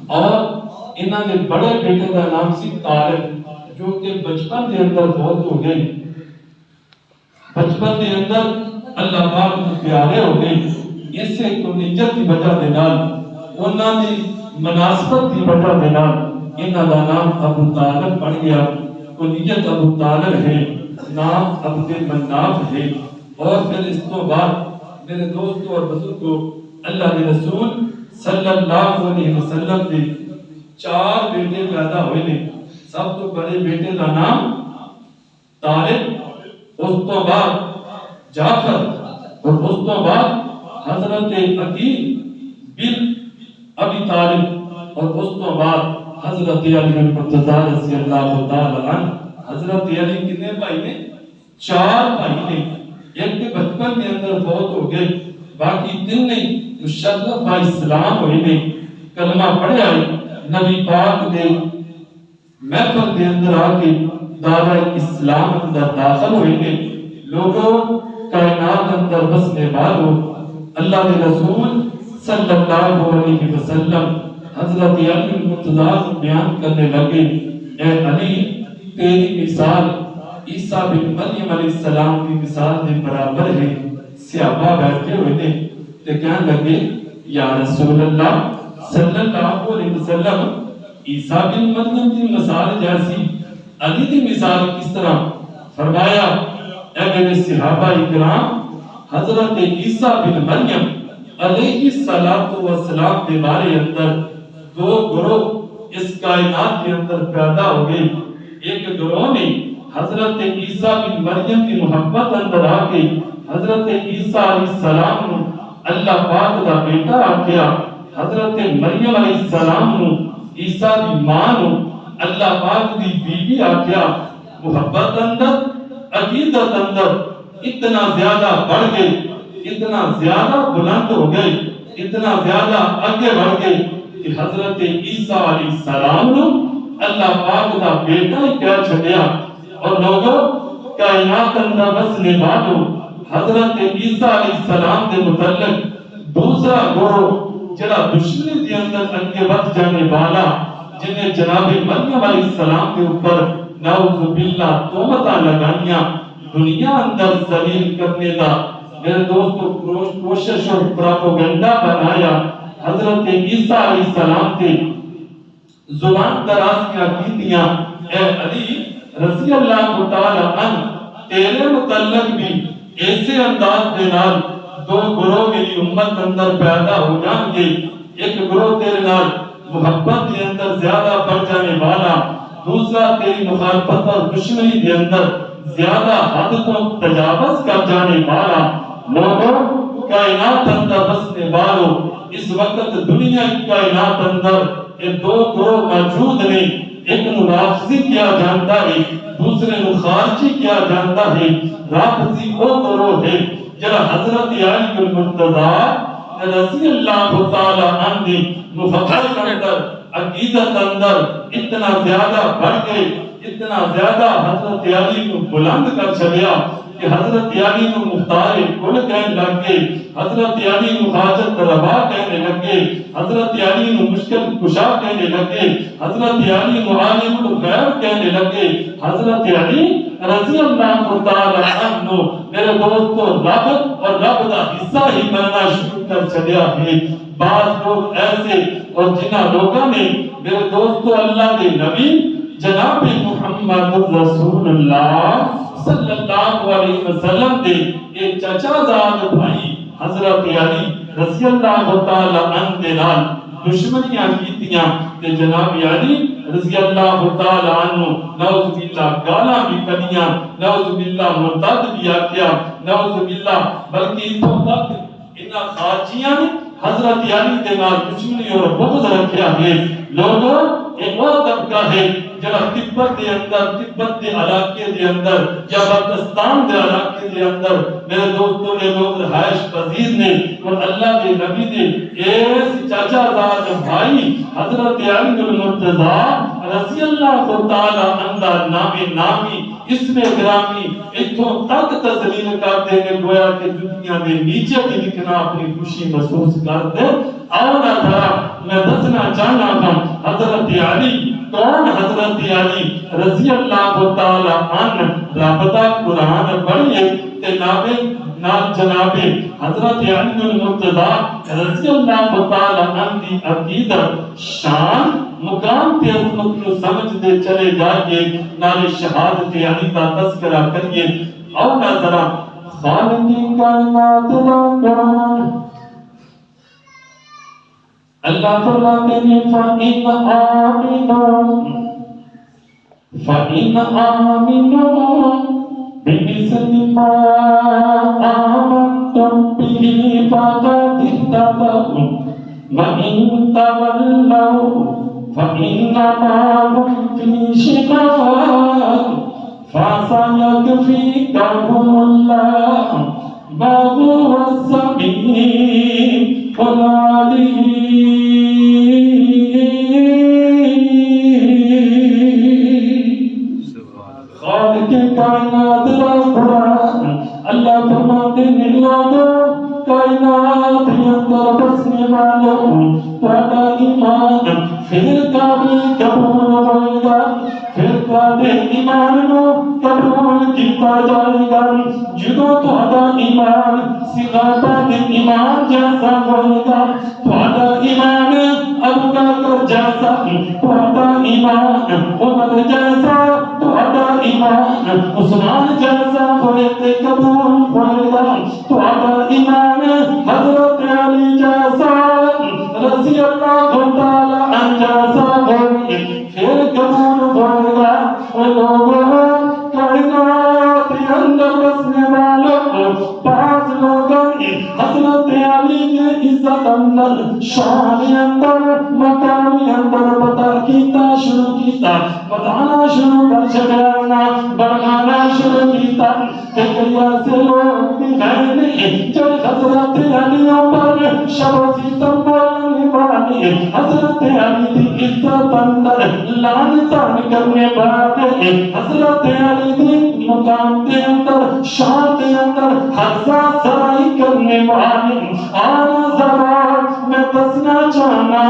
اور انہاں دے بڑے بیٹے دا نام سی طالب جو کہ بچپن دے اندر بہت ہو گئے، بچپن دے اندر اللہ پاک کو پیارے ہو گئے، اس سے کنیت کی وجہ دے نال انہاں دی مناسبت کی وجہ دے نال انہاں دا نام ابو طالب پڑ گیا، کنیت ابو طالب ہے، نام عبد مناف ہے۔ اور پھر اس کو بعد میرے دوستوں اور بزرگوں، اللہ کے رسول صلی اللہ علیہ وسلم کے 4 بیٹے پیدا ہوئے نے۔ سب تو بڑے بیٹے کا نام طالب، اس تو بعد جعفر، اور اس تو بعد حضرت عقیل بن ابی طالب، اور اس تو بعد حضرت علی المرتضیٰ رضی اللہ تعالی عنہ۔ حضرت علی کتنے بھائی نے؟ 4 بھائی نے۔ ایک کے بچپن کے اندر فوت ہو گئے، باقی 3 نہیں مشرف با اسلام ہوئے نے، کلمہ پڑھے آئے، نبی پاک دے محفل کے اندر آکے دعوی اسلام اندر داخل ہوئے نے۔ لوگوں کائنات اندر بسنے والوں، اللہ کے رسول صلی اللہ علیہ وسلم حضرت علی المرتضیٰ بیان کرنے لگے، اے علی تیری مثال عیسیٰ بن مریم علیہ السلام کی مثال کے برابر ہے۔ صحابہ بیٹھے ہوئے نے تو کہنے لگے، یا رسول اللہ صلی اللہ علیہ وسلم، عیسیٰ بن مریم کی مثال جیسی علی کی مثال کس طرح؟ فرمایا، اے میرے صحابہ اکرام، حضرت عیسیٰ بن مریم علیہ السلام کے بارے اندر 2 گروہ اس کائنات کے اندر پیدا ہو گئے۔ ایک گروہ نے حضرت عیسیٰ بن مریم کی محبت اندر آکے حضرت عیسیٰ علیہ السلام نو اللہ پاک دا بیٹا آکیا، حضرت مریم علیہ السلام نو عیسیٰ دی ماں نو اللہ پاک دی بیوی آکیا۔ محبت اندر، عقیدت اندر اتنا زیادہ بڑھ گئے، اتنا زیادہ بلند ہو گئے، اتنا زیادہ آگے بڑھ گئے کہ حضرت عیسیٰ علیہ السلام نو اللہ پاک دا بیٹا ہی کہہ چھڑیا۔ اور لوگوں کائنات اندر بسنے والوں، حضرت عیسیٰ علیہ السلام کے متعلق دوسرا گروہ جڑا دشمنی کے اندر انگے بڑھ جانے والا، جنہیں جناب مریم علیہ السلام کے اوپر نعوذ باللہ تہمتاں لگائیاں، دنیا اندر ذلیل کرنے دا میرے دوستو کوشش اور پروپیگنڈا بنایا، حضرت عیسیٰ علیہ السلام کے زبان درازیاں کیتیاں، اے علی رضی اللہ تعالی عنہ، تیرے متعلق بھی ایسے انداز دے نال 2 گروہ میری امت اندر پیدا ہو جائیں گے۔ ایک گروہ تیرے نال محبت کے اندر زیادہ بڑھ جانے والا، دوسرا تیری مخالفت اور دشمنی کے اندر زیادہ حد کو تجاوز کر جانے والا۔ لوگوں کائنات اندر بسنے والوں، اس وقت دنیا کی کائنات اندر یہ 2 گروہ موجود ہیں، ایک رافضی کیا جانتا ہے، دوسرے خارجی کیا جانتا ہے۔ رافضی وہ گروہ ہے جنہاں حضرت علی المرتضیٰ رضی اللہ تعالی عنہ نے مفکر اندر، عقیدت اندر اتنا زیادہ بڑھ گئے، اتنا زیادہ حضرت علی کو بلند کر چھڑیا کہ حضرت علی کو مختار کل کہنے لگے، حضرت علی کو حاجت روا کہنے لگے، حضرت علی کو مشکل کشا کہنے لگے، حضرت علی کو عالم الغیب کہنے لگے۔ حضرت علی رضی اللہ تعالی عنہ میرے دوستو رب اور رب دا حصہ ہی بننا شروع کر چھڑیا ہے۔ بعض لوگ ایسے اور جنہاں لوگوں نے میرے دوستو اللہ کے نبی جناب محمد رسول اللہ صلی اللہ علیہ وسلم دے ایک چچا زاد بھائی حضرت علی رضی اللہ تعالی عنہ دے نال دشمنیاں کیتیاں کہ جناب علی رضی اللہ تعالی عنہ نعوذ باللہ گالاں بھی کدیاں، نعوذ باللہ مرتد بھی آکیا، نعوذ باللہ بلکہ اتوں تک انہاں خارجیاں نے حضرت علی دے نال دشمنی اور بغض رکھیا ہے۔ لوگوں ایک اور طبقہ ہے جڑا تبت دے اندر، تبت دے علاقے دے اندر یا بلتستان دے علاقے دے اندر میرے دوستوں نے لوگ رہائش پذیر نے اور اللہ کے نبی دے ایس چاچا زاد بھائی حضرت علی المرتضیٰ رضی اللہ تعالی عنہ نامی اسم گرامی اتوں تک تذلیل کر دے گویا کہ دنیا میں نیچے بھی لکھنا اپنی خوشی محسوس کر دے۔ اور ذرا میں دسنا چاہنا تھا حضرت علی کون؟ حضرت علی رضی اللہ تعالی عنہ رابطہ قرآن پڑھیے جناب حضرت علی المرتضی رضی اللہ تعالی عنہ کی عقیدت شان مقام تے عظمت کو سمجھتے چلے جائیے، نال شہادت علی کا تذکرہ کریے اور نہ ذرا خالقی کائنات کا قرآن اللہ فرماتے ہیں فَإِنْ آمِنُوا بِمِثْلِ مَا آمَنْتُمْ بِهِ فَقَدِ اهْتَدَوْا وَإِنْ تَوَلَّوْا فَإِنَّمَا هُمْ فِي شِقَاقٍ فَسَيَكْفِيكَهُمُ اللَّهُ وَهُوَ السَّمِيعُ العليم۔ خالق کائنات کا قرآن اللہ فرماتے ہیں لوگوں کائنات کے اندر بسنے والوں تھوڑا ایمان فرقہ بھی قبول ہوئے گا، فرقہ دے ایمان کو قبول کیتا جائے گا جدو تھوڑا ایمان صحابہ دے ایمان جیسا ہوئے گا، تھوڑا ایمان ابو بکر جیسا، تھوڑا ایمان عمر جیسا، تھوڑا ایمان عثمان جیسا ہوئے تے قبول ہوئے گا، تھوڑا ایمان حضرت علی جیسا رضی اللہ تعالی عنہ جیسا ہوئے پھر قبول ہوئے گا۔ لوگوں کائنات کے اندر بسنے والوں بعض لوگوں حضرت علی کے عزت اندر شان اندر مقام اندر پتا کیتا شروع کیتا بتانا شروع کر چھڑانا بڑھانا شروع کیتا کہ ایسے لوگ بھی ہیں نہیں جو حضرت علی پر شب و ستم بولنے والے حضرت علی کی عزت اندر لعن طعن کرنے والے حضرت علی کی مقام کے اندر شان کے اندر حضا سرائی کرنے والے آنا زبان میں دسنا چاہنا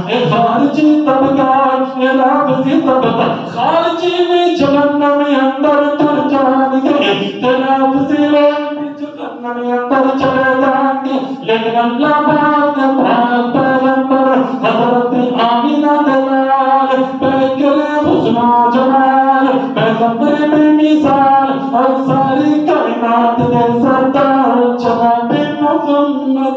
اے خارجی طبقات اے رابطی طبقات خارجی میں جہنم اندر تر جان گئے ترابطی لوگ جہنم اندر چلے جان گے لیکن اللہ پاک پاک پیغمبر حضرت آمینہ دلال پیکر حسن و جمال پیغمبر بے مثال اور ساری کائنات دے سردار جناب محمد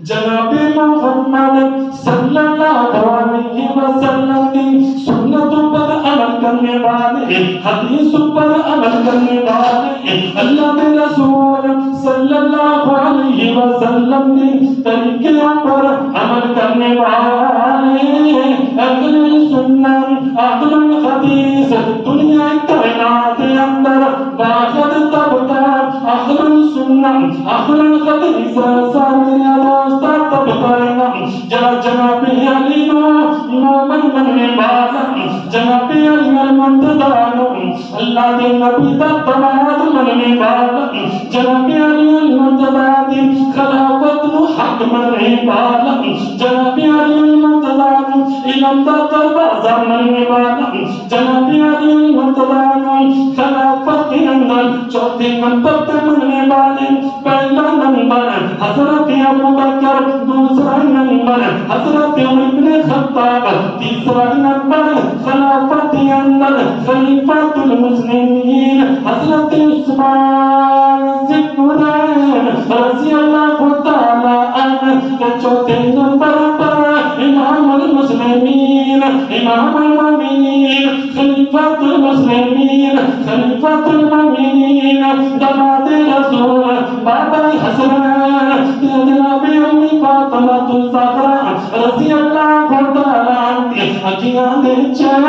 جناب محمد صلی اللہ علیہ وسلم کی سنتوں پر عمل کرنے والے حدیثوں پر عمل کرنے والے اللہ کے رسول صلی اللہ علیہ وسلم کی طریقوں پر عمل کرنے والے اہل سنت اہل الحدیث دنیا کائنات کے اندر واحد طبقات اہل سنت اہل الحدیث سامنے دوستا طبقہ جناب علی مومن بننے والا جناب علی المرتضی اللہ کے نبی کا داماد بننے والا جناب علی المرتضی خلافت حق بننے والا جناب علی المرتضی علم کا دروازہ بننے والا جناب علی المرتضی خلافت کے اندر چوتھے نمبر پہ بننے والے پہلا نمبر حضرت ابو بکر دوسرا نمبر حضرت عمر بن خطاب تیسرا نمبر خلافت کے اندر خلیفۃ المسلمین حضرت عثمان ذوالنورین رضی اللہ تعالی عنہ کے چوتھے نمبر پر امام المسلمین امام المومنین خلیفۃ المسلمین خلیفۃ المومنین داماد رسول بابا حسن جناب امی فاطمہ الزہرا رضی اللہ تعالی عنہ اکیاں دے چین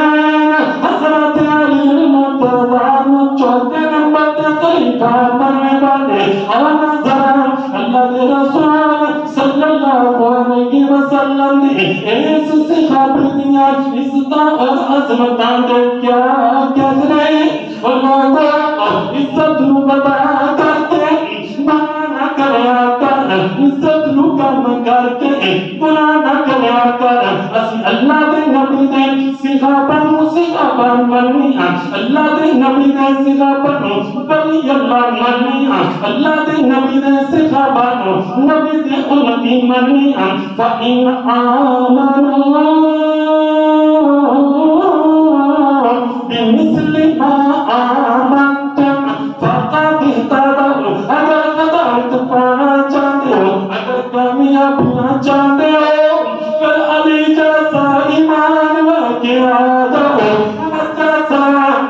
حضرت علی المرتضی چوتھے نمبر تے خلیفہ بننے والے آنا ذرا اللہ کے رسول صلی اللہ علیہ وسلم نے اس صحابہ دیا عزت اور عظمتاں دے کیا کہنے لوگوں عزت نو بتا کرتے مانا کریا کر کم کر کے گناہ نہ کریا کر اسی اللہ دے نبی دے صحابہ مننی اللہ دے نبی دے صحابہ ولی اللہ مننی اللہ دے نبی دے صحابہ نبی دے امتی مننی فإن آمنوا بمثل ما آمنتم فقد اهتدوا اگر ہدایت پانا چاہتے ہو اگر کامیابیاں چاہتے ہو پھر علی جیسا ایمان لے آ جاؤ عمر جیسا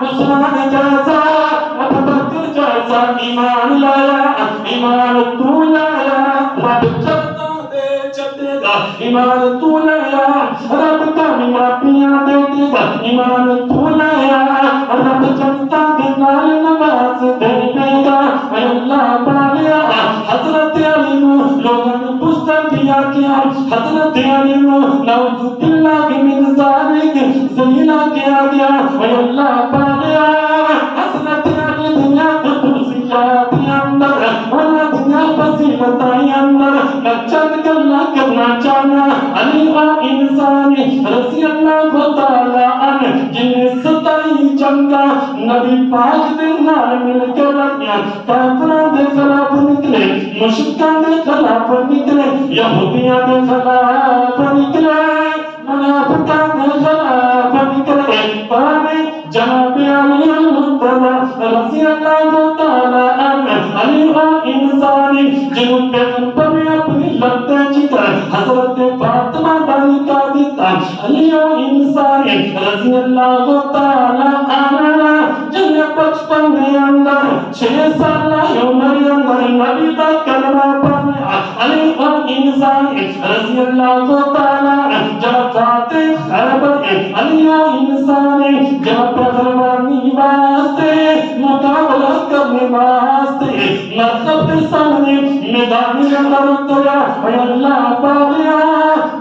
عثمان جیسا ابو بکر جیسا ایمان لایا ایمان تو لایا رب چلتا دے چلے گا ایمان تو لایا رب کامیابیاں دے دے گا ایمان تو لایا رب چلتا دے نال نماز دے دے گا اے اللہ پالیا حضرت علی نو لوگوں نے پوچھتا کیا کیا حضرت علی نو نعوذ باللہ من ذالک ذلیلہ کیا گیا اے اللہ پالیا حضرت علی دنیا کے خصوصیات کے اندر اور دنیا فضیلتائی اندر میں چند گلا کرنا چاہنا علی و انسان رضی اللہ تعالی عنہ جن نے 27 جنگا نبی پاک دے نال مل کے لڑیاں کافراں دے خلاف نکلے مشرکاں دے خلاف نکلے یہودیاں دے خلاف نکلے منافقاں دے خلاف نکلے پانے جناب علی المرتضی رضی اللہ تعالی عنہ علی و انسان جنہوں پیغمبر نے اپنی لگتے جگر حضرت فاطمہ بانی کا دیتا علی و انسان رضی اللہ تعالی عنہ جنہیں بچپن دے اندر 6 سالہ عمر اندر نبی دا کلمہ پڑھنے علی و انسان رضی اللہ تعالی عنہ جب فاتح خیبر علی و انسان جب پہلوانی واسطے مقابلہ کرنے واسطے مرکب کے سامنے میدانی اندر اتریا اے اللہ پالیا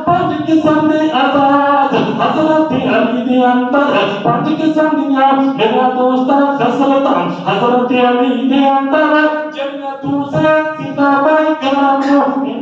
5 قسم دے آزاد حضرت علی دے اندر 5 قسم دیا میرا دوستا خسلتا حضرت علی دے اندر جنہ دوسرے صحابہ کرام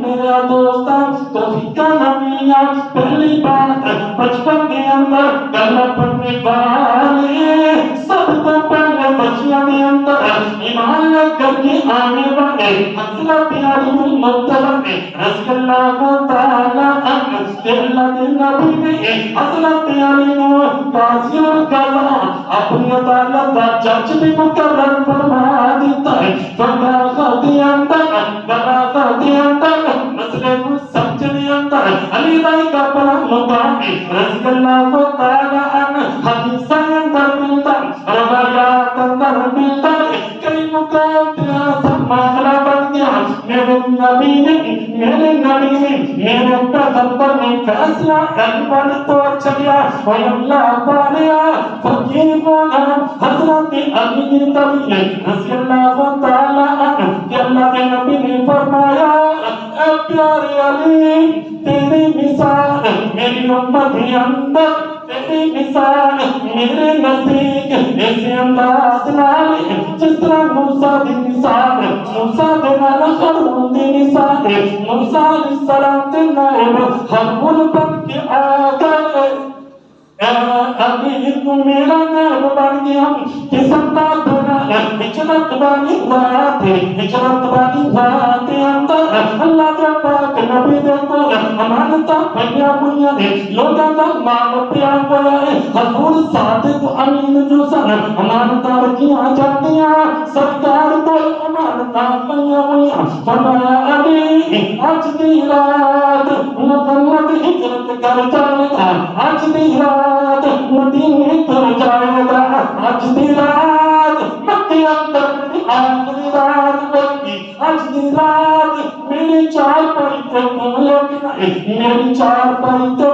میرا دوستا توفیقہ نمیا پہلی بات بچپن کے اندر کلمہ پڑھنے والے سب کو پہلے بچیاں دے اندر ایمان لے کر کے آنے والے حضرت علی المرتضی رضی اللہ تعالی عنہ اللہ کے نبی نے حضرت علی کو قاضی اور قضا اپنی عدالت کا جج بھی مقرر فرما دیتا ہے فبراغہ دے اندر مسئلے کو سمجھنے اندر علی رائی کا بڑا مقام رضی اللہ تعالی عنہ حدیثہ اندر ملتا روایات اندر ملتا کئی مقام دیا سب معاملہ بن گیا میرے نبی نے میرے پیغمبر نے فیصلہ اکبر توڑ چلیا اور اللہ پالیا فقیر ہوگا حضرت علی طبیعی رضی اللہ تعالی عنہ کہ اللہ کے نبی نے فرمایا اے پیارے علی تیری مثال میری امت کے اندر تیری مثال میرے نزدیک ایسے انداز نالی جس طرح موسیٰ دی مثال موسیٰ دے نالا خرون دی مثال موسیٰ علیہ السلام دے نائب حرمون بن کے آگر امیر تو میرا نائب بن گیا قسم بات ہونا ہجرت بانی ذات اندر اللہ کے پاک نبی دیکھو امانتہ پہیا ہوئی ہے لوگاں دا مال پیا ہوا ہے حضور صادق امین جو سن امانتہ رکھیاں جاندیاں سرکار کو امانتہ پہیا ہوئی فرمایا علی آج دی رات محمد ہجرت کر جائے گا آج دی رات مدینے تر جائے گا آج دی رات مکہ اندر آخری رات بلکی آج دی رات میری 4 پائی تے لیکن میری 4 پائی تے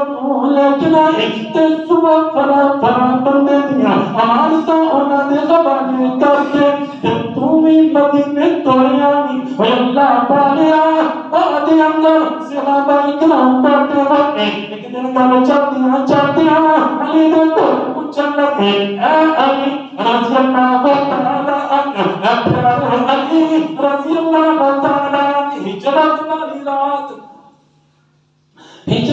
لیکن تے صبح فرا بندے دیا امانتہ انہاں دے حوالے کر کے تمہیں مدینے توڑیاں اے اللہ پالیا بعد اندر صحابہ کرام بیٹھے ہوئے ایک دن گل چلدیاں علی دے کول پوچھن لگے اے علی رضی اللہ تعالی عنہ علی رضی اللہ تعالی عنہ ہجرت والی رات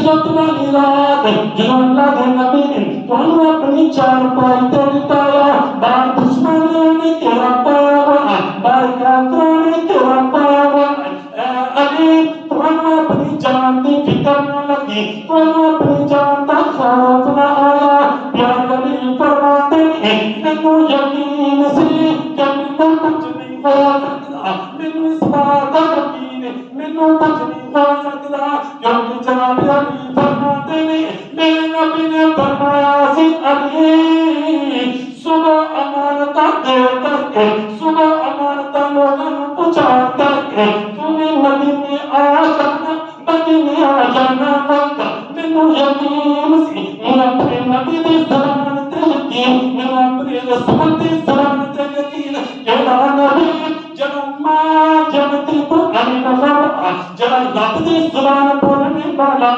ہجرت والی رات جو اللہ کے نبی نے تمہیں اپنی چارپائی تے بٹھایا، بار دشمنوں نے تیرا پایا ہوا، بار کافروں نے تیرا پایا ہوا، اے علی تمہیں اپنی جان کی فکر نہ لگی، تمہیں اپنی جان کا خوف نہ آیا۔ پیارے علی فرماتے ہیں مینوں یقین سی کہ مینوں کچھ نہیں ہو سکتا، مینوں اس بات کا یقین ہے مینوں کچھ نہیں ہو سکتا، کیونکہ جناب علی فرماتے ہیں میرے نبی نے فرمایا سی علی صبح امانتاں دے کر کے، صبح امانتاں لوگوں کو پہنچا کر کے تمہیں مدینے آ جانا، مدینے آ جانا ہوگا۔ مینوں یقین سی میں اپنے نبی دی زبان تے یقین، میں اپنے رسول دی زبان تے یقین، کہ نبی جب ماں جنتی کو علی نظر جب رب دی زبان بولنے والا،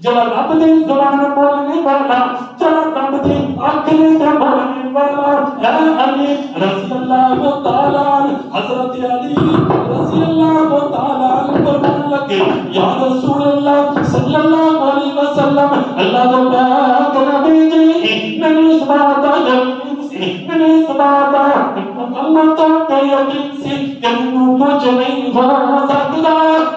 جب رب دی زبان بولنے والا، جب رب دی آخری سے بولنے والا، اے علی رضی اللہ تعالیٰ عنہ، حضرت علی رضی اللہ تعالیٰ عنہ فرمانے لگے یا رسول اللہ صلی اللہ علیہ وسلم، اللہ تو پاک نبی جی میں نے اس بات کا یقین سی، میں نے اس بات کا مکمل کا یقین سی کہ مینوں کچھ نہیں ہو سکتا،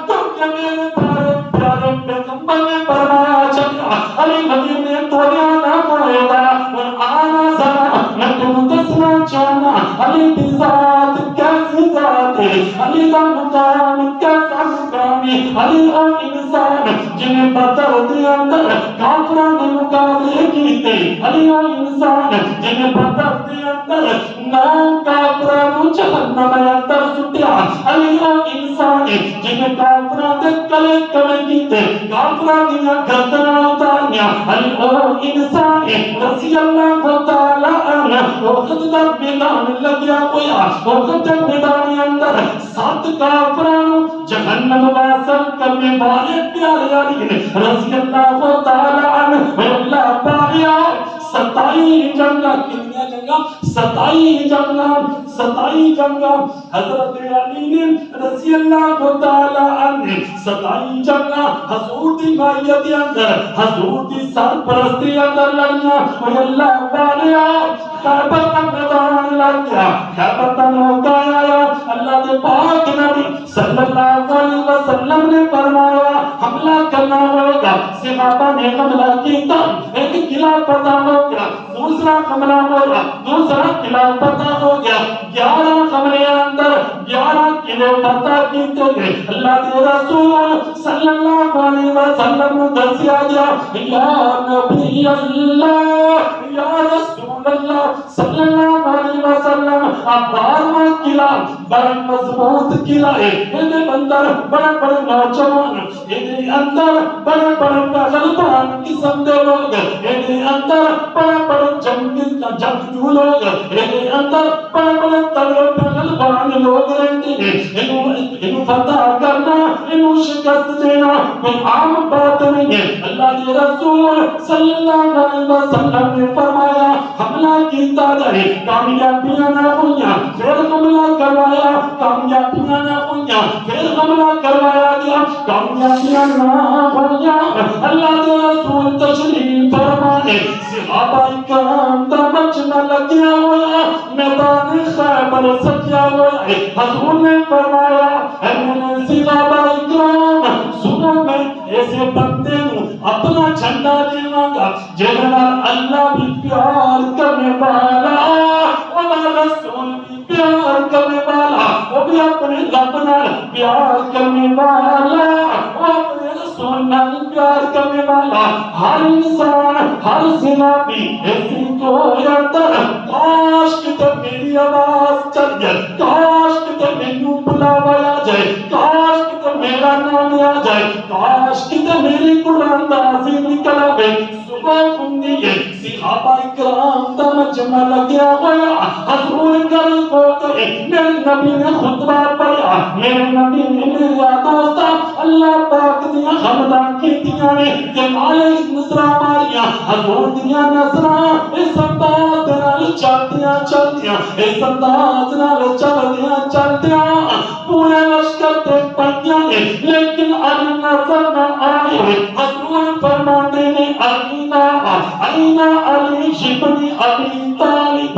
کیونکہ میرے پیارے پیغمبر نے فرمایا چلا علی مدینے توڑیا نہ پڑے گا، اور آنا ذرا میں تمہیں دسنا چاہنا علی کی ذات کیسی ذات ہے، علی کا مقام کیسا مقام ہے، علی وہ انسان جنہیں بدر دے اندر کافروں کے مقابلے کیتے، علی وہ انسان جنہیں بدر دے اندر 9 کافروں جہنم اندر سٹیا، علی وہ انسان جنہیں کافروں کے کلے کلے کیتے، کافروں دیا گردناں اتاریاں، علی وہ انسان رضی اللہ تعالیٰ عنہ احد دا میدان لگیا ہویا، احد دے میدان اندر 7 کافروں جہنم واصل کرنے والے پیارے علی رضی اللہ تعالیٰ عنہ اللہ پایا 27 جنگاں، کتنی جنگاں؟ 27 جنگاں حضرت علی نے رضی اللہ تعالیٰ عنہ 27 جنگاں حضور دی مائیت اندر، حضور دی سرپرستی اندر لڑیاں، اور اللہ پایا خیبر کا میدان لڑ گیا، خیبر کا موقع آیا، اللہ کے پاک نبی صلی اللہ علیہ وسلم نے فرمایا حملہ کرنا ہوگا، صحابہ نے حملہ کیا، ایک قلعہ فتح ہو گیا، دوسرا حملہ ہوا، دوسرا قلعہ فتح ہو گیا، 11 حملے اندر 11 قلعے فتح کیتے گئے، اللہ کے رسول صلی اللہ علیہ وسلم نے دسیا گیا یا نبی اللہ یا رسول اللہ صلی اللہ علیہ وسلم، آپ 12واں قلعہ بڑا مضبوط قلعہ ہے، یہ اندر بڑے بڑے نوجوان، یہ اندر بڑے بڑے پہلوان قسم دے لوگ، یہ اندر بڑے بڑے جنگجو لوگ، یہ اندر بڑے بڑے تگڑے پہلوان لوگ رہتے ہیں، انہوں فتح کرنا، انہوں شکست دینا کوئی عام بات نہیں ہے۔ اللہ کے رسول صلی اللہ علیہ وسلم نے فرمایا حملہ کیتا جائے، کامیابیاں نہ ہوئیاں، پھر حملہ کروایا، کامیابیاں نہ ہوئیاں، پھر حملہ کروایا گیا، کامیابیاں نہ ہوئیاں، اللہ کے رسول تشریف فرمانے، صحابہ کرام دا مجمع لگیا ہوا، میدان خیبر سجیا ہوا ہے، حضور نے فرمایا اے میرے صحابہ کرام سنو، میں ایسے بندے ہوں اپنا جھنڈا دیواں گا جنہاں اللہ بھی پیار کرنے والا، اور رسول بھی پیار کرنے والا، وہ بھی اپنے رب نال پیار کرنے والا، وہ اپنے رسول نال پیار کرنے والا، ہر انسان ہر صحابی ایسی تو اندر کاش کہ میری آواز چل جائے، کاش کہ مینوں بلایا جائے، کاش کہ میرا نام آ جائے، کاش کہ میری قرآن دازی نکل آئے، صبح ہوندی ہے، صحابہ کرام دا مجمع لگیا ہوا، حضور گل ہو گئے، میرے نبی نے خطبہ پڑھا، میرے نبی نے میرا دوستا اللہ پاک دیا حمدہ کیتیاں نے کہ آئے نظرہ ماریاں، حضور دیا نظرہ اس انداز نال چلدیاں چلدیاں، اس انداز نال چلدیاں چلدیاں پورے لشکر تے پڑیاں نے، لیکن علی نظر نہ آئے، حضور فرماتے ہیں اینا علی ابن ابی طالب،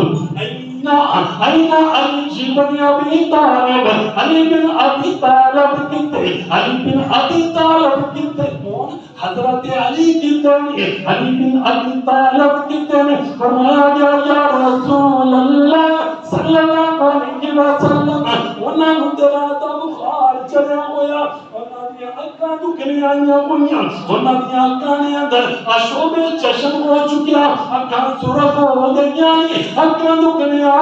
اینا علی ابن ابی طالب، علی بن ابی طالب کتے، علی بن ابی طالب کتے، کون؟ حضرت علی کتے ہیں، علی بن ابی طالب کتے ہیں. فرمایا گیا یا رسول اللہ صلی اللہ علیہ وسلم انہاں نوں تیرا دا بخار چڑھیا ہویا، انہاں دی اکھاں دکھنی آئیاں ہوئیاں، انہاں دی اکھاں دے اندر اشوبے چشم ہو چکیا، اکھاں سرخ ہو گئیاں، اکھاں دکھنی آ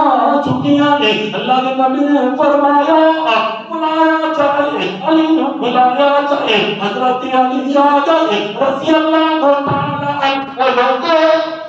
چکیاں. اللہ کے نبی نے فرمایا بلایا جائے، علی نے بلایا جائے. حضرت علی آ گئے رضی اللہ تعالی عنہ.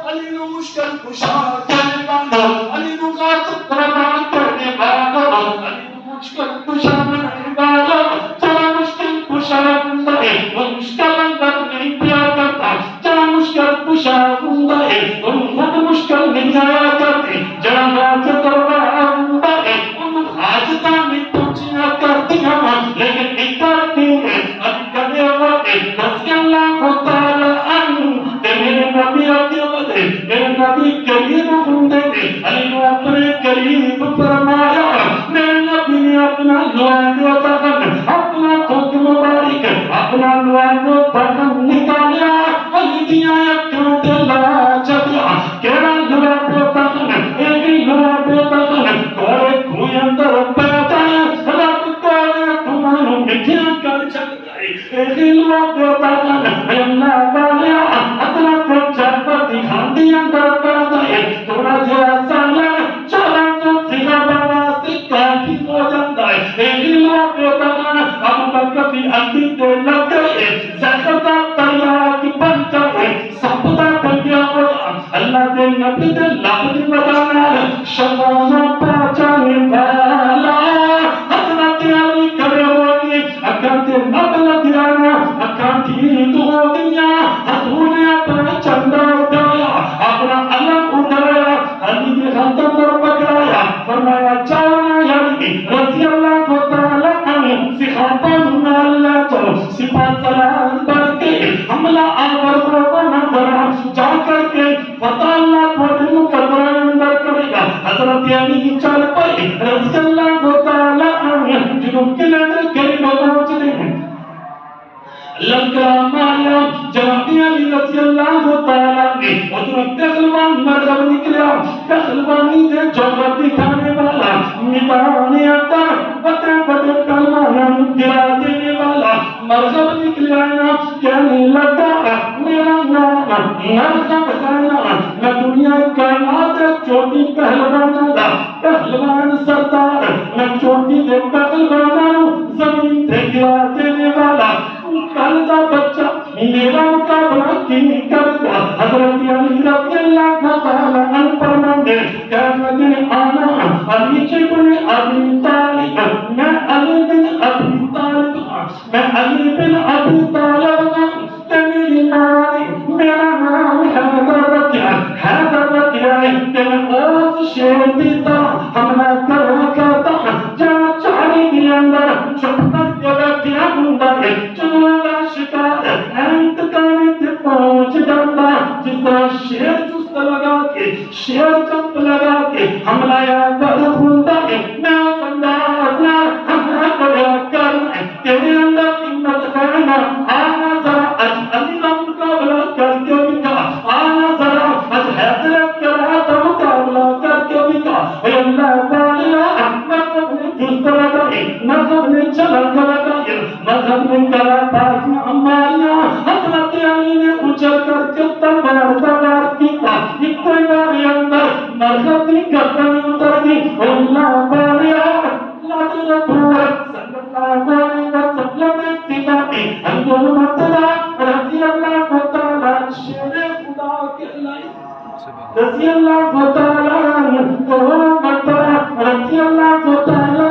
علی نے مشکل کشا کرنے والا، علی نے غارت قربان کرنے والا، علی نے مشکل کشا کرنے والا. چلا مشکل کشا بندہ ہے وہ مشکل اندر نہیں پیا کرتا، چلا مشکل کشا بندہ ہے وہ خود مشکل نہیں آیا کرتے. جڑا حاجت والا بندہ ہے ان حاجتاں میں پوچھنا کرتیاں لیکن اکر کی ہے اب کدے ہوئے رضی اللہ تعالی عنہ. میرے نبی آگے بڑھے، میرے نبی قریب ہوندے نے، علی نے اپنے قریب فرمایا. میرے نبی نے اپنا لوانو بدن، اپنا خود مبارک، اپنا لوانو بدن نکالیا، علی دیاں اکھاں تے لا چکیا. کیڑا لوانو بدن؟ ایک لوانو بدن کوڑے کھوئے اندر پیدا ہے، رب کوڑے کھوئے مٹھیاں کر چل گئے. ایک لوانو بدن اللہ والیا حضرت جنت دکھاندی اندر پیدا ہے. تھوڑا جہا سالن 1400 صحابہ واسطے کافی ہو جاتا ہے. ایک لوانو بدن ابو بکر دی اندھی تے لگ گئے، زہر دا تریاک بن جائے، سب دا ڈنگیا ہوا. اللہ دے نبی دے لب دی وجہ نال شفاعت پہنچانے والا حضرت علی کھڑے ہوئے، اکھاں تے نب لگیا، اکھاں ٹھیک ہو گئیاں. حضور نے اپنا چندہ اٹھایا، اپنا علم اٹھایا، علی کے ہاتھ پر پکڑایا، فرمایا چاہنا علی رضی اللہ تعالی عنہ صحابہ نال لے جاؤ، سپاہ سلام پڑھ کے حملہ آور کو نظر جا کر کے فتح اللہ تھوڑے مقدرہ اندر کرے گا. حضرت علی چل پڑے رضی اللہ تعالی عنہ. جنوب کے لئے قریب پہنچتے ہیں، لنکرہ ماریا جنابی علی رضی اللہ تعالیٰ نے ادھر پہلوان مرغب نکلیا. پہلوانی دے جوہر دکھانے والا، میدان اندر بڑے بڑے پہلوانوں گرا دینے والا مرغب نکلیا. کہنے لگا میرا نام مرغب ہے، میں دنیا کائنات چوٹی پہلوانا دا پہلوان سردار، میں چوٹی دے پہلوانوں زمین دے گرا دینے والا. کل دا بچہ میرا مقابلہ کی کرتا. حضرت علی رضی اللہ تعالی عنہ فرماتے ہیں کہنے آنا علی ابن ابی طالب، میں علی بن ابی طالب، میں علی بن ابی طالب کہ میری نام میرا نام حیدر رکھا، حیدر رکھا ہے کہ میں اس شیر کی طرح حملہ کرا کرتا جہاں چاہی کے اندر چھپتا جگہ کیا ہوندا ہے چلوگا شکار انتقامی تے پہنچ جاتا. جس طرح شیر چست لگا کے شیر چپ لگا کے حملہ آور ہوندا ہے، میں اس انداز نہ حملہ کرا کرنا تیرے اندر قیمت کرنا. آنا ذرا اج علی کا مقابلہ کر کے بکا، آنا ذرا اج حیدر کرا تو مقابلہ کر کے بکا. اے اللہ تعالیٰ مذہب نے جست لگا ہے، مذہب نے چلن لگا ہے، مذہب نے کرا بازی ہماریاں. حضرت علی نے اچھل کر کے تلوار سوار کیا، ایک کوئی بارے اندر مذہب کی گردن اتر دی. اللہ تعالیٰ اللہ رسول صلی اللہ علیہ وسلم اتباعی انجل مطلع رضی اللہ تعالیٰ شیر خدا کہلائی، رضی اللہ تعالیٰ مطلع رضی اللہ تعالیٰ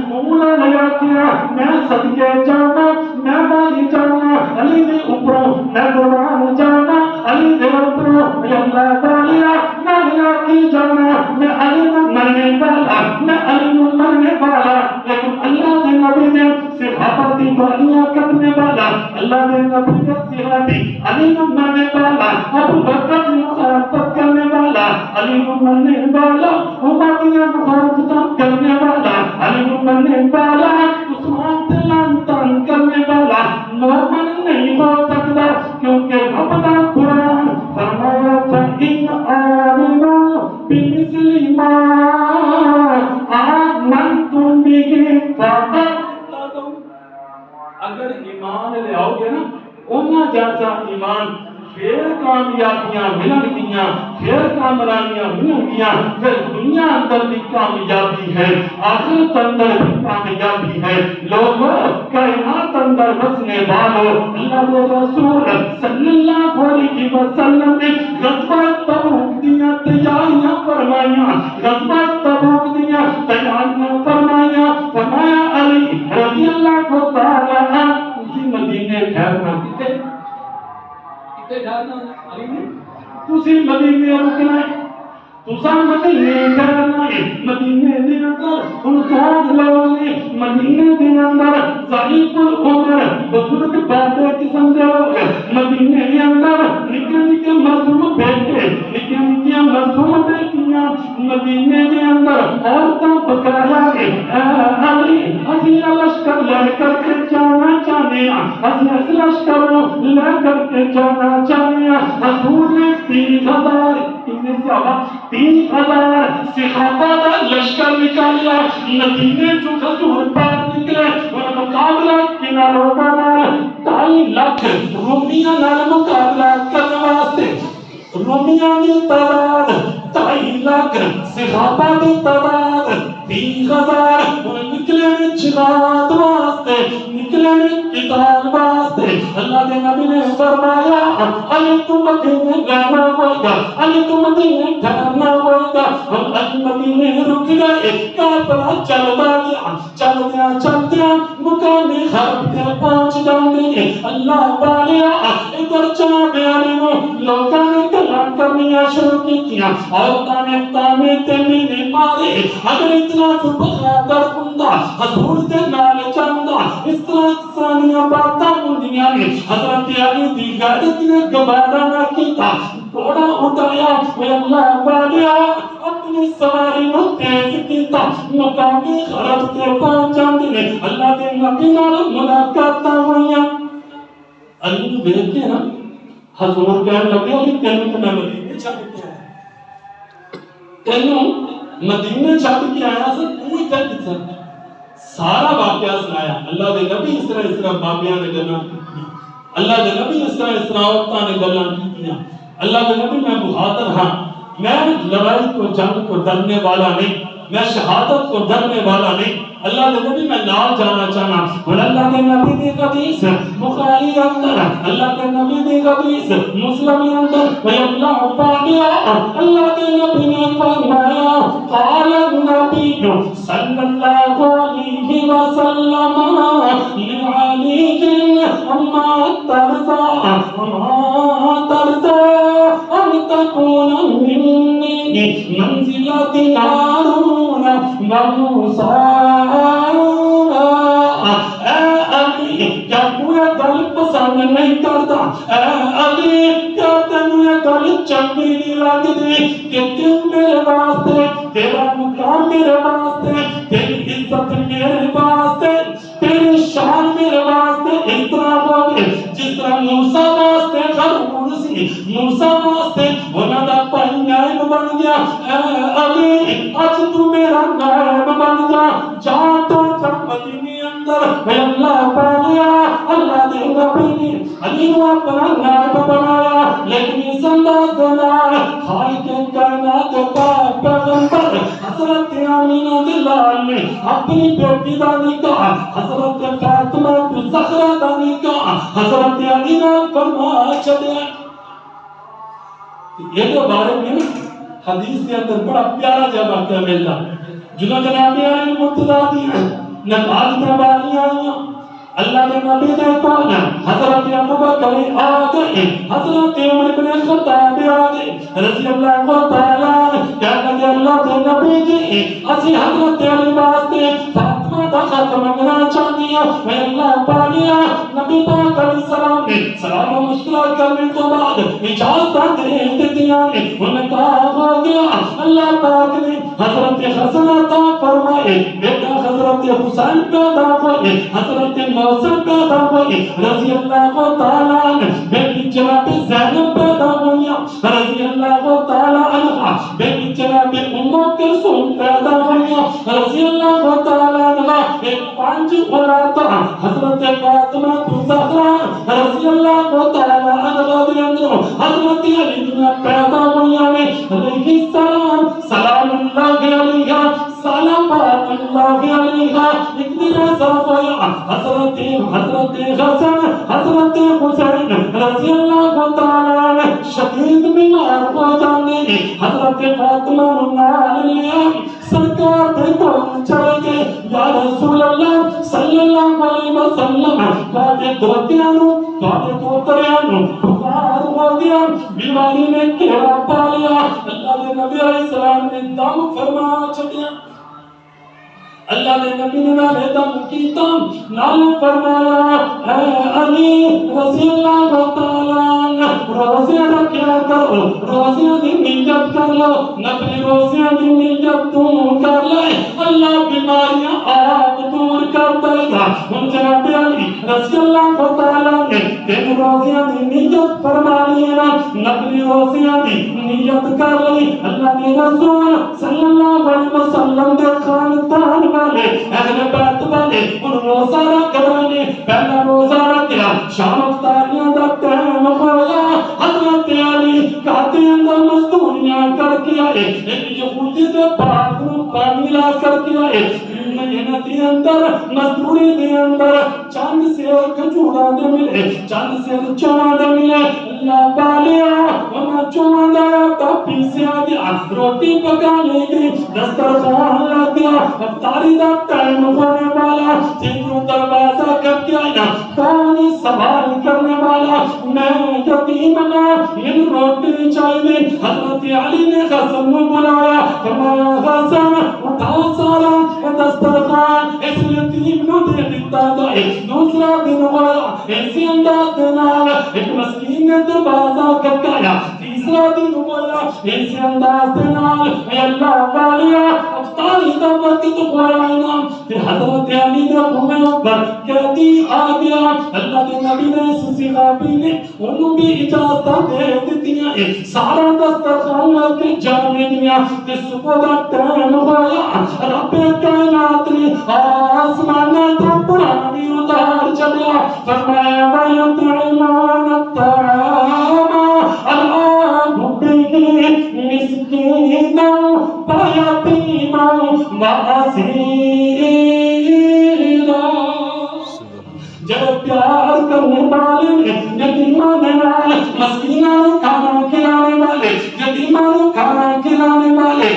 مولا لیا کیا. میں صدقے جانا، میں مالی جانا علی دے اوپروں، میں قربان جانا علی دے اوپروں. اللہ تعالیٰ میں لیا کی جانا، میں علی نہ مرنے والا، میں علی نہ مرنے والا. لیکن اللہ دے نبی نے صحابہ دی گالیاں کرنے والا، اللہ دے نبی علی کو مرنے والا، ابو بکر کی مخالفت کرنے والا، علی کو مرنے والا، عمر کی مخالفت کرنے والا، علی کو مرنے والا، عثمان سے لعن طعن کرنے والا مومن نہیں ہو سکتا، کیونکہ رب کا قرآن فرمایا فَإِنْ آمِنُوا بِمِثْلِ مَا آمَنْتُمْ بِهِ فَقَدْ اهْتَدَوْا۔ اگر ایمان لے آؤ گے نا، انہاں جیسا ایمان، پھر کامیابیاں ملن گیاں، پھر کامرانیاں ملن گیاں، پھر دنیا اندر بھی کامیابی ہے، آخرت اندر بھی کامیابی ہے۔ لوگوں، کائنات اندر بسنے والوں، اللہ کے رسول صلی اللہ علیہ وسلم نے غزوہ تبوک دیا تیاریاں فرمائیاں، غزوہ تبوک دیا تیاریاں فرمائیاں، فرمایا علی رضی اللہ تعالیٰ عنہ اسی مدینے ٹھہرنا کتے ٹھہرنا علی نے تسی مدینے رکنا ہے، تسا مدینے ٹھہرنا ہے۔ مدینے دے اندر ان دوز لوگ نے، مدینے دے اندر ضعیف العمر بزرگ باتیں قسم دے لوگ، مدینے دے اندر نکے نکے معصوم بیٹے، نکے نکے معصوم بیٹیاں، مدینے دے اندر عورتاں بکایا ہے علی اسی لشکر لے کر کے جانا چاہنے اسی لشکر لے کر کے جانا چاہنے حضور نے 30,000 صحابہ کا لشکر نکالیا، مدینے جو حضور پاک نکلے اور مقابلہ کناروں کا 2.5 لاکھ رومیاں نال مقابلہ کرنے واسطے، رومیاں کی تعداد 2.5 لاکھ، صحابہ کی تعداد 30,000 نکلے جہاد واسطے، نکلے قتال واسطے۔ اللہ کے نبی نے فرمایا علی تم مدینے جانا ہوئے گا، علی تم مدینے ٹھہرنا ہوئے گا، اور علی مدینے رک گئے، کافرہ چلتا گیا، چلدیا مقام حرب تے پہنچ جاندے۔ اللہ والیا ادھر جناب علی نو لوگاں نے گلاں کرنیاں شروع کیتیاں، عورتاں نے تانے تے مینے مارے، اگر اتنا تو بغادر بندہ حضور دے نال چاہندا، اس طرح سانیاں باتاں ہوندیاں نے۔ حضرت علی دی غیرت نے گوارا نہ کیتا، گھوڑا اٹھایا، اے اللہ والیا اپنی سواری نو تیز کیتا، مقامی حرب تے پہنچ جاندے نے۔ اللہ دے نبی نال ملاقاتاں ہوئیاں، علی نو دیکھ کے نا حضور کہنے لگے علی تینوں تے میں مدینے چھڈ کے آیا، تینوں مدینے چھڈ کے آیا سے تو ہی کر دتا، سارا واقعہ سنایا۔ اللہ دے نبی اس طرح بابیاں نے گلاں کیتیاں، اللہ دے نبی اس طرح عورتاں نے گلاں کیتیاں۔ اللہ دے نبی میں بہادر ہاں، میں لڑائی کو جنگ کو ڈرنے والا نہیں، میں شہادت کو ڈرنے والا نہیں، اللہ کے نبی میں نال جانا چاہنا۔ اور اللہ کے نبی دی حدیث بخاری اندر، اللہ کے نبی دی حدیث مسلم اندر، اے اللہ پاکیا اللہ کے نبی نے فرمایا قال النبی صلی اللہ علیہ وسلم لعلی اما ترضى ان تكون مني منزلة هارون وموسى۔ کیا تو یہ گل پسند نہیں کرتا؟ اے علی کیا تینوں یہ گل چنگی نہیں لگتی کہ تم میرے واسطے، تیرا مقام میرے واسطے، تیری عزت میرے واسطے، تیری شان میرے واسطے اس طرح ہوگی جس طرح موسیٰ واسطے ہارون سی، موسیٰ واسطے انہاں دا پائی نائب بن گیا۔ اے علی اج تو میرا نائب بن جا، جا تو مدینے اندر۔ اے اللہ پالیا اللہ دے نبی نے علی کو اپنا نائب بنایا، لیکن اس انداز دنال خالق کائنات پاک پیغمبر حضرت آمینہ دلال نے اپنی بیٹی دا نکاح حضرت فاطمہ الزہرا دا نکاح حضرت علی نے فرما چھڈیا۔ یہ جو بارے میں حدیث کے اندر بڑا پیارا جا واقعہ ملتا جنہوں جناب علی مرتضیٰ دی نکاح کی باریاں آئیاں، اللہ نے نبی نے کہا حضرت ابوبکر آ گئے، حضرت عمر بن خطاب آ گئے رضی اللہ تعالیٰ عنہ، کہنے لگے اللہ کے نبی جی اسی حضرت علی واسطے فاطمہ دا خط منگنا چاہتی ہوں میں اللہ پاکیا نبی پاک علیہ السلام نے سلام و مشکلات کرنے تو بعد اجازت دے دیا انہوں نے کہا ہو گیا اللہ پاک نے حضرت حسن عطا فرمائے بیٹا حضرت حسین پیدا ہوئے حضرت موسیٰ پیدا ہوئے رضی اللہ تعالیٰ عنہ بیٹی جناب زینب پیدا ہوئی رضی اللہ تعالیٰ عنہ بیٹی جناب ام کلثوم پیدا ہوئی رضی اللہ تعالیٰ عنہ ایک 5 اولاد حضرت فاطمہ الزہرا رضی اللہ تعالیٰ عنہ کے اندر حضرت علی پیدا ہوئی علیہ السلام سلام اللہ علیہ صلوات اللہ علیہ ایک دن ایسا ہوا حضرت حسن حضرت حسین رضی اللہ تعالیٰ عنہ شدید بیمار ہو جانے حضرت فاطمہ علیہ سرکار پہ کون چلے گئے یا رسول اللہ صلی اللہ علیہ وسلم کاٹے دوتیانو کاٹے دوتریانو بخار ہو گیا بیماری نے کیڑا پا لیا اللہ نے نبی علیہ السلام نے دم فرما چھڑیا اللہ نے نبی نے نالے دم کیتا نالے فرمایا اے علی رضی اللہ تعالیٰ روزے رکھیا کرو روزے دی نیت کر لو نبی روزے دی نیت تم کر لے اللہ بیماریاں آپ دور کر دے گا ان جناب علی رضی اللہ تعالیٰ نے تین روزے دی نیت فرما لیا نبی روزے دی نیت کر لی اللہ کے رسول صلی اللہ علیہ وسلم دے خاندان والے اہل بیت والے ان روزہ رکھ رہے پہلا روزہ رکھیا شام افطاریاں دا ٹائم ہویا حضرت علی کاتے اندر مزدوریاں کر کے آئے ایک یہودی دے باغ میں پانی لا کر کے آئے محنت دے اندر مزدوری دے اندر چند سے کھجورا دے ملے چند سے چنا دے ملے اللہ بالیا وہاں چنا دایا تا پیسے آ گیا روٹی پکا لے گئی دسترخوان لگ گیا افطاری دا ٹائم ہونے والا تینوں دروازہ کر کے آیا کانی سوال کرنے والا میں یتیم نہ ان روٹی چاہیے حضرت علی نے حسن کو بلایا فرمایا حسن اٹھا سارا دسترخوان اس یتیم کو دے دیتا تھا دوسرا دن ہوا ایسی انداز دینا ایک مسکین نے دروازہ کر کے آیا تیسرا دن ہوا ایسی انداز دینا اے اللہ والیا افطاری دا وقت تو قرآن پھر حضرت علی نے ہمیں اوپر کہتی آ گیا اللہ کے نبی نے اس صحابی نے انہوں بھی اجازت دے دیتی ہیں سارا دسترخوان لے کے جانے دیا کہ صبح دا ٹائم ہوا رب کائنات نے آسمان تو پرانی اتار چلیا فرمایا وَيُطْعِمُونَ الطَّعَامَ عَلَىٰ حُبِّهِ مِسْكِينًا وَيَتِيمًا وَأَسِيرًا جب پیار کرنے والے یتیمان والے مسکینان کھانا کھلانے والے یتیمان کھانا کھلانے والے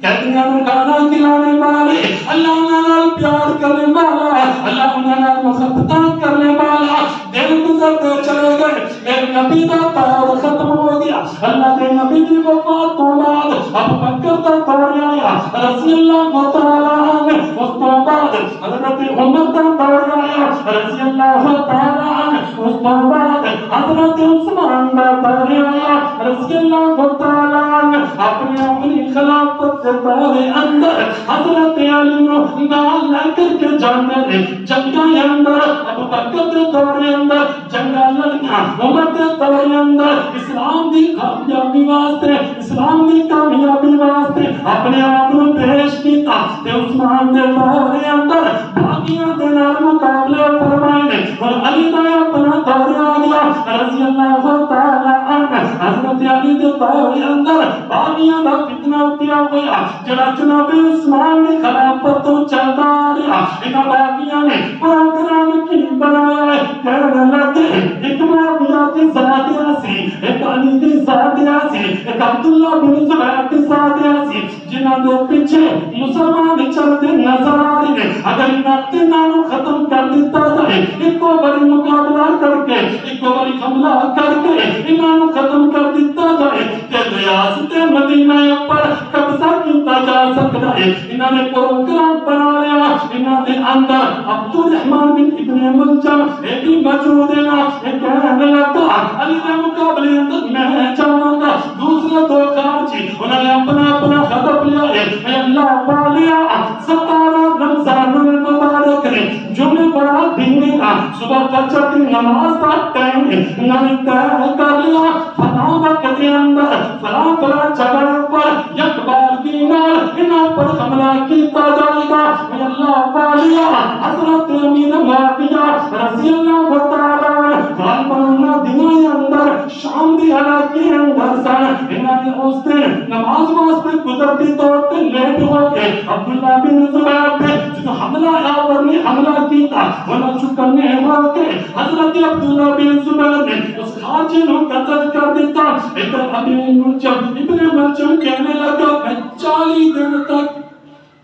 قیدیان کھانا کھلانے والے اللہ نال پیار کرنے والا اللہ نال محبت کرنے والا دل گزرتے چلے گئے میرے نبی دا دور ختم ہو گیا اللہ کے نبی کی وفات تو بعد ابو بکر دا دور آیا رضی اللہ تعالیٰ عنہ اس تو بعد حضرت عمر دا دور آیا رضی اللہ تعالیٰ عنہ اس تو بعد حضرت عثمان دا دور آیا رضی اللہ تعالیٰ عنہ اپنی خلافت کے دور اندر حضرت علی نو نال لے کر کے جانے دے جنگاں اندر ابو بکر دے دور اندر جنگاں لڑیاں عمر دے دور اندر اسلام دی کامیابی واسطے اسلام دی کامیابی واسطے اپنے آپ کو پیش کیتا تے عثمان دے دور اندر باقیاں دے نال مقابلے فرمائے اور علی دا اپنا دور آ گیا رضی اللہ تعالی عنہ حضرت علی دے دور اندر باقیاں دا فتنہ اٹھیا ہوا جڑا جناب عثمان نے خلافت تو چلتا رہا انہاں باقیاں نے پروگرام کی بنایا ہے کہنے لگے ایک معاویہ کی ذاتیہ سی ایک علی کی ذاتیہ سی ایک عبداللہ بن زبیر کی ذاتیہ سی جنہاں دے پیچھے مسلمان چلتے نظر آ رہے ہیں اگر انہاں تینوں ختم کر دیتا جائے ایک کو بڑی مقابلہ کر کے ایک کو بڑی حملہ کر کے انہاں ختم کر دیتا جائے کہ ریاست مدینہ پر قبضہ کیتا جا سکتا ہے انہاں نے پروگرام بنا لیا انہاں دے اندر عبد الرحمن بن ابن ملجم بھی موجود ہے نا، کہنے لگا علی دے مقابلے اندر میں چاہوں گا دوسرے دو خارجی انہوں نے اپنا اپنا خطب لیا ہے، اے اللہ والیا 17 رمضان المبارک نے جمعہ بڑا دن کا صبح فجر کی نماز کا ٹائم انہوں نے طے کر لیا، فلاں وقت کے اندر فلاں فلاں جگہ پر یک بار دینار انہوں پر حملہ کیتا جائے گا۔ اے اللہ والیا حضرت امیر معاویہ رضی اللہ تعالیٰ غالباً دنیا اندر شام دی علاقے اندر سن، انہوں نے اس دن نماز واسطے قدرتی طور پہ لیٹ ہو گئے۔ عبداللہ بن زبیر پہ جو حملہ آور نے حملہ کیتا انہوں چکنے ہو کے حضرت عبداللہ بن زبیر نے اس خارجی کو قتل کر دیتا۔ ادھر ابن ملجم کہنے لگا میں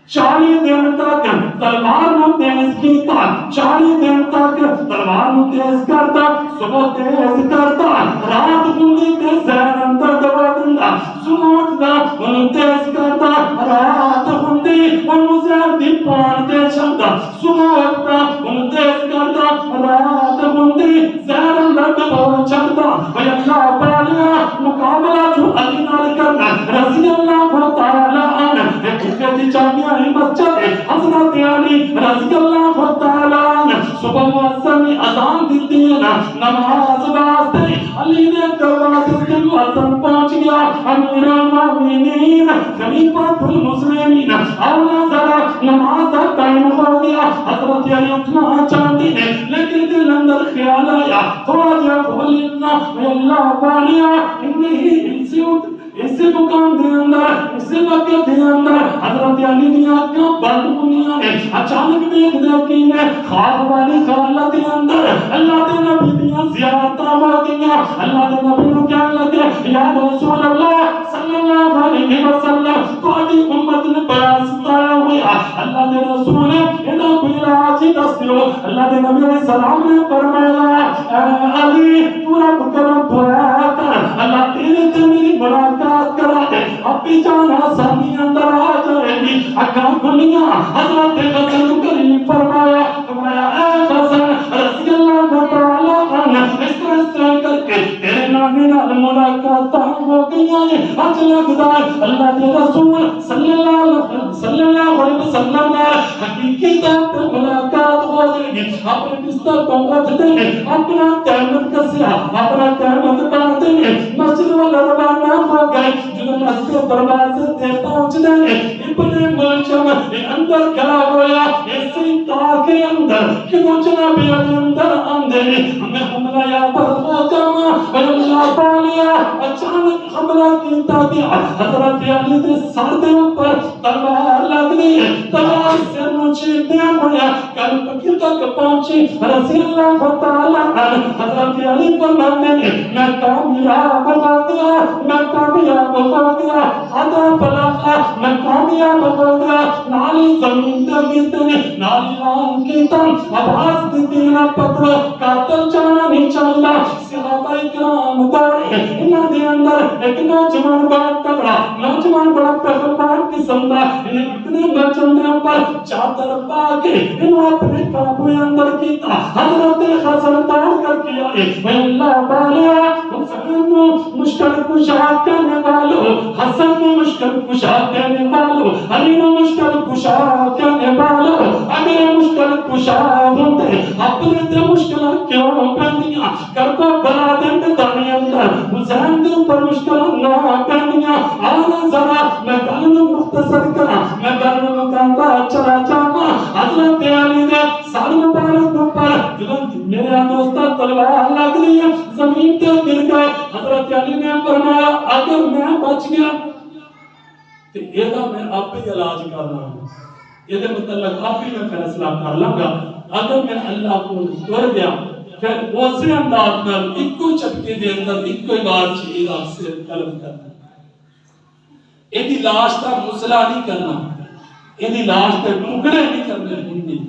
40 دن تک تلوار نو تیز کیتا، 40 دن تک تلوار نو تیز کرتا، صبح تیز کرتا، رات ہوندی تے زہر اندر دبا دیندا، صبح اٹھدا انہوں تیز کرتا، رات ہوندی انہوں زہر دی پان تے چھڑدا، صبح اٹھدا انہوں تیز کرتا، رات ہوندی زہر اندر دبا چھڑدا۔ اے اللہ والیا مقابلہ جو علی نال کرنا رضی اللہ تعالی عنہ ایک جامعہ مسجد حضرت علی رضی اللہ تعالی عنہ صبح مؤذن نے اذان دیتی ہے نا، نماز واسطے علی نے دروازے کے مؤذن پہنچ گیا، امیر المومنین خلیفۃ المسلمین اولا ذرا نماز کا ٹائم ہو گیا، حضرت علی اٹھنا چاہتے ہیں لیکن دل اندر خیال آیا تھوڑا جا بولنا، اے اللہ والیا اسی مقام دے اندر اسی وقت دے اندر حضرت علی دی آنکھاں بند ہوئیاں ہیں، اچانک دیکھ دیکھی نے خواب والی خالہ دے اندر اللہ دے نبی دیاں زیارتاں ہو گئیاں۔ اللہ دے نبی نو کہنے لگے یا رسول اللہ صلی اللہ علیہ وسلم تہاڈی امت نے بڑا ستایا ہوا، اللہ دے رسول نے انہاں کو علاج دس دیو۔ اللہ دے نبی علیہ السلام نے فرمایا اے علی تو رب کرم دعا کر، اللہ تیرے تے میری ملاقات کرا دے، اپنی جان آسانی اندر آ جائے گی۔ اکھاں کھلیاں حضرت حسن کریم فرمایا اے حسن رضی اللہ تعالی عنہ اس طرح کر کے تیرے نانے نال ملاقات ہو گئی ہے، اج لگدا ہے اللہ کے رسول صلی اللہ علیہ وسلم نے حقیقی طور پر ملاقات ہو جائے گی۔ اپنے بستر کو اٹھتے ہیں، اپنا تہمت کسیا اپنا تہمت باندھتے ہیں، مسجد والا روانہ ہو گئے، جو مسجد دروازے تے پہنچتے ہیں ابن ملجم اندر کھڑا ہوا، ایسی تاکہ اندر کہ وہ جناب اندر آندے ہمیں حملہ یا پر ہو جاما، اللہ پالیا اچانک حملہ کیتا گیا، حضرت علی دے سر دے اوپر تلوار لگ گئی، تلوار سے مجھے دیا ہویا قلب کی تک پہنچی، رضی اللہ تعالی عنہ حضرت علی فرماتے ہیں میں کامیاب ہو گیا، میں کامیاب ہو گیا، خدا بلاخا میں کامیاب ہو گیا، نالی زمین تے گرتے نے نالی ران کی تن آواز دیتی نہ پتر قاتل جانا نہیں چاہتا، صحابہ اکرام دوڑے، انہاں دے اندر ایک نوجوان بڑا تگڑا نوجوان بڑا پہلوان قسم دا، انہیں اتنے بچوں دے اوپر چادر پا کے انہوں اپنے قابو اندر کیتا، حضرت حسن دوڑ کر کیا اے اللہ بالیا حسن مشکل کشا کرنے والو، حسن مشکل کشا کرنے والو، علی مشکل کشا کرنے والو، اگر مشکل کشا ہوتے اپنے تے مشکل کیوں پہنیاں کربا بلا دن دانی اندر حسین دے اوپر مشکل نہ پہنیاں، آنا ذرا میں گلنو مختصر کرا، میں گلنو کاندا چلا جاما، حضرت علی دے سر مبارک اوپر میرے دوستا تلوار لگ رہی ہے، زمین تے گر گئے، حضرت علی نے فرمایا اگر میں بچ گیا تو یہ میں آپ ہی علاج کرنا ہوں، یہ متعلق آپ ہی میں فیصلہ کر لوں گا، اگر میں اللہ کو ڈر گیا پھر اسی انداز میں ایک کو چٹکے دے اندر ایک کوئی بات چیز آپ سے طلب کرنا، یہ لاش کا مسئلہ نہیں کرنا، یہ لاش کے ٹکڑے نہیں کرنے ہوں،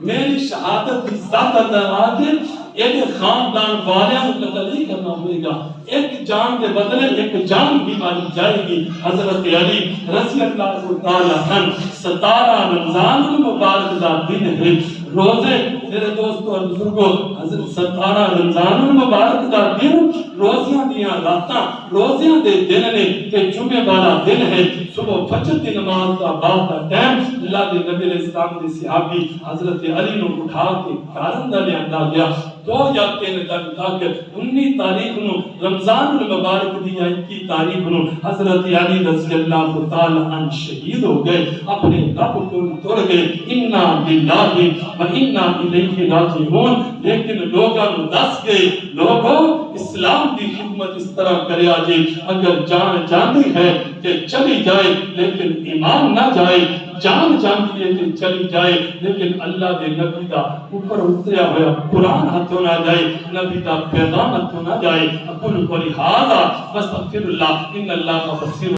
میری شہادت کی ذات اندر آگے یہ خاندان والیاں کو قتل نہیں کرنا ہوئے گا، ایک جان کے بدلے ایک جان بھی ماری جائے گی۔ حضرت علی رضی اللہ تعالیٰ عنہ 17 رمضان المبارک دا دن ہے، روزے میرے دوستو اور بزرگوں، حضرت 17 رمضان المبارک دا دن روزیاں دیاں راتاں روزیاں دے دن نے کہ جمعے والا دن ہے، صبح فجر کی نماز کا بعد کا ٹائم اللہ دے نبی علیہ السلام دے صحابی حضرت علی نو اٹھا کے کارندہ لے آندا گیا 2 یا 3 دن تک 19 تاریخ نو رمضان المبارک دی 21 تاریخ نو حضرت علی رضی اللہ تعالی عنہ شہید ہو گئے، اپنے رب کو توڑ گئے۔ انا للہ و انا الیہ راجعون۔ لیکن لوگاں نو دس گئے، لوگوں اسلام دی خدمت اس طرح کریا جی، اگر جان جاندی ہے کہ چلی جائے لیکن ایمان نہ جائے، جان جاندی ہے کہ چلی جائے لیکن اللہ دے نبی دا اوپر اتریا ہوا قرآن ہاتھوں نہ جائے، نبی دا پیغام ہاتھوں نہ جائے۔ اقول قولی ھذا واستغفر اللہ ان اللہ غفور